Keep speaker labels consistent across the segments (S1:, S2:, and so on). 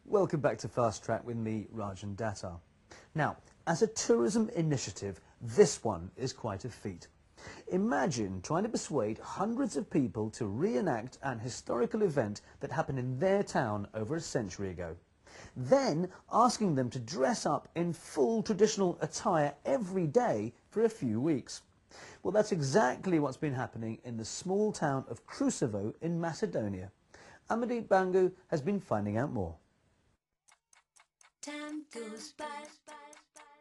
S1: Welcome back to Fast Track with me, Rajan Datta. Now, as a tourism initiative, this one is quite a feat. Imagine trying to persuade hundreds of people to reenact an historical event that happened in their town over a century ago. Then asking them to dress up in full traditional attire every day for a few weeks. Well, that's exactly what's been happening in the small town of Kruševo in Macedonia. Amadit Bangu has been finding out more.
S2: Time goes by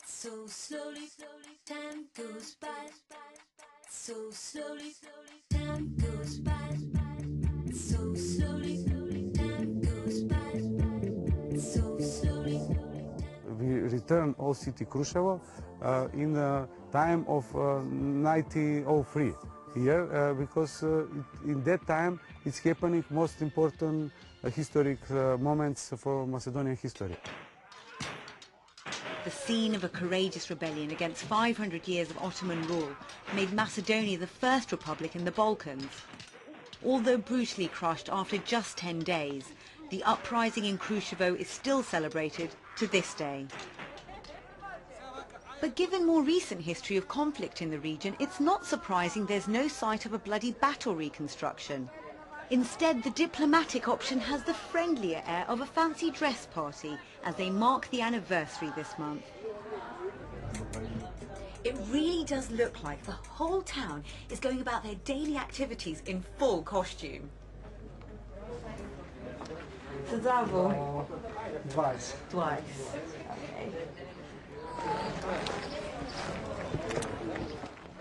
S2: so slowly, time goes by so slowly, time goes by so slowly, time goes by so slowly.
S3: We returned old city Kruševo in the time of 1903 here because in that time it's happening most important historic moments for Macedonian history.
S4: The scene of a courageous rebellion against 500 years of Ottoman rule made Macedonia the first republic in the Balkans. Although brutally crushed after just 10 days, the uprising in Kruševo is still celebrated to this day. But given more recent history of conflict in the region, it's not surprising there's no sight of a bloody battle reconstruction. Instead, the diplomatic option has the friendlier air of a fancy dress party as they mark the anniversary this month. It really does look like the whole town is going about their daily activities in full costume. Zdravo.
S3: Twice.
S4: Twice. Okay.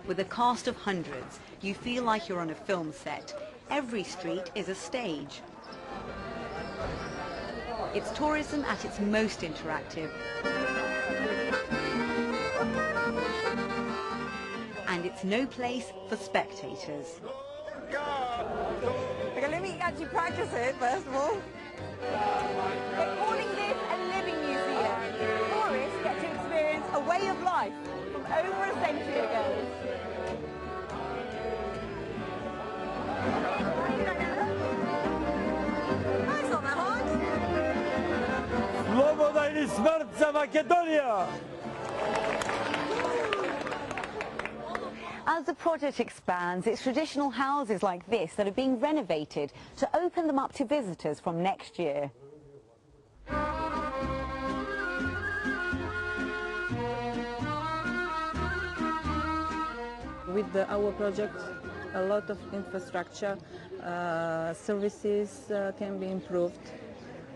S4: With a cast of hundreds, you feel like you're on a film set. Every street is a stage. It's tourism at its most interactive. And it's no place for spectators.
S5: Okay, let me actually practice it first of all. They're calling this a living museum. Tourists get to experience a way of life from over a century ago. That's not that hard.
S6: Sloboda ili smrt za Makedonija!
S4: As the project expands, it's traditional houses like this that are being renovated to open them up to visitors from next year.
S7: With our project, a lot of infrastructure, services can be improved,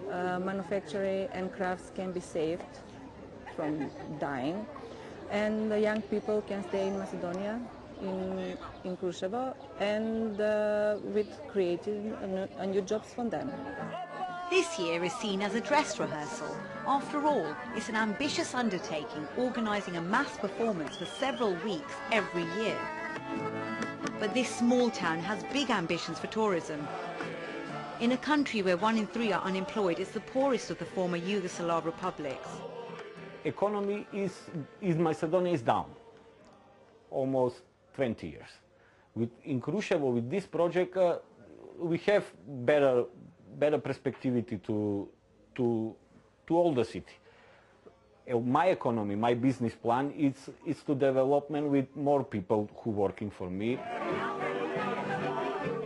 S7: manufacturing and crafts can be saved from dying, and the young people can stay in Macedonia, in Kruševo, and with creating new jobs for them.
S4: This year is seen as a dress rehearsal. After all, it's an ambitious undertaking, organising a mass performance for several weeks every year. But this small town has big ambitions for tourism. In a country where 1 in 3 are unemployed, it's the poorest of the former Yugoslav republics.
S8: Economy in Macedonia is down almost 20 years. In Kruševo, with this project, we have better perspectivity to all the city. My economy, my business plan is to development with more people who working for me.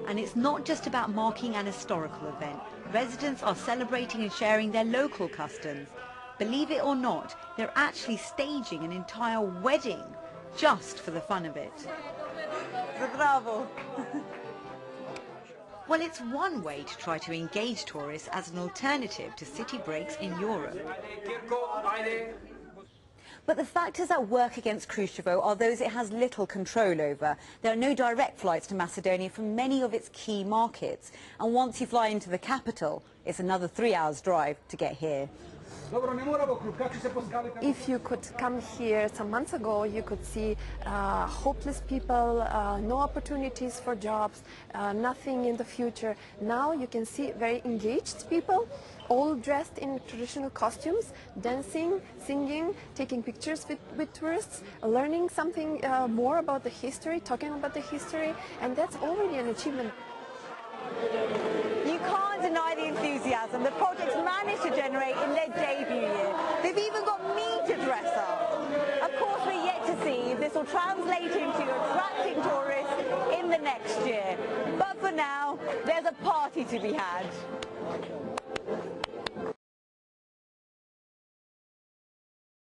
S4: And it's not just about marking an historical event. Residents are celebrating and sharing their local customs. Believe it or not, they're actually staging an entire wedding just for the fun of it.
S5: Bravo.
S4: Well, it's one way to try to engage tourists as an alternative to city breaks in Europe. But the factors that work against Kruševo are those it has little control over. There are no direct flights to Macedonia from many of its key markets. And once you fly into the capital, it's another 3 hours drive to get here.
S9: If you could come here some months ago, you could see hopeless people, no opportunities for jobs, nothing in the future. Now you can see very engaged people, all dressed in traditional costumes, dancing, singing, taking pictures with tourists, learning something more about the history, talking about the history, and that's already an achievement.
S5: You can't deny the enthusiasm the project's managed to generate in their debut year. They've even got me to dress up. Of course, we're yet to see if this will translate into attracting tourists in the next year. But for now, there's a party to be had.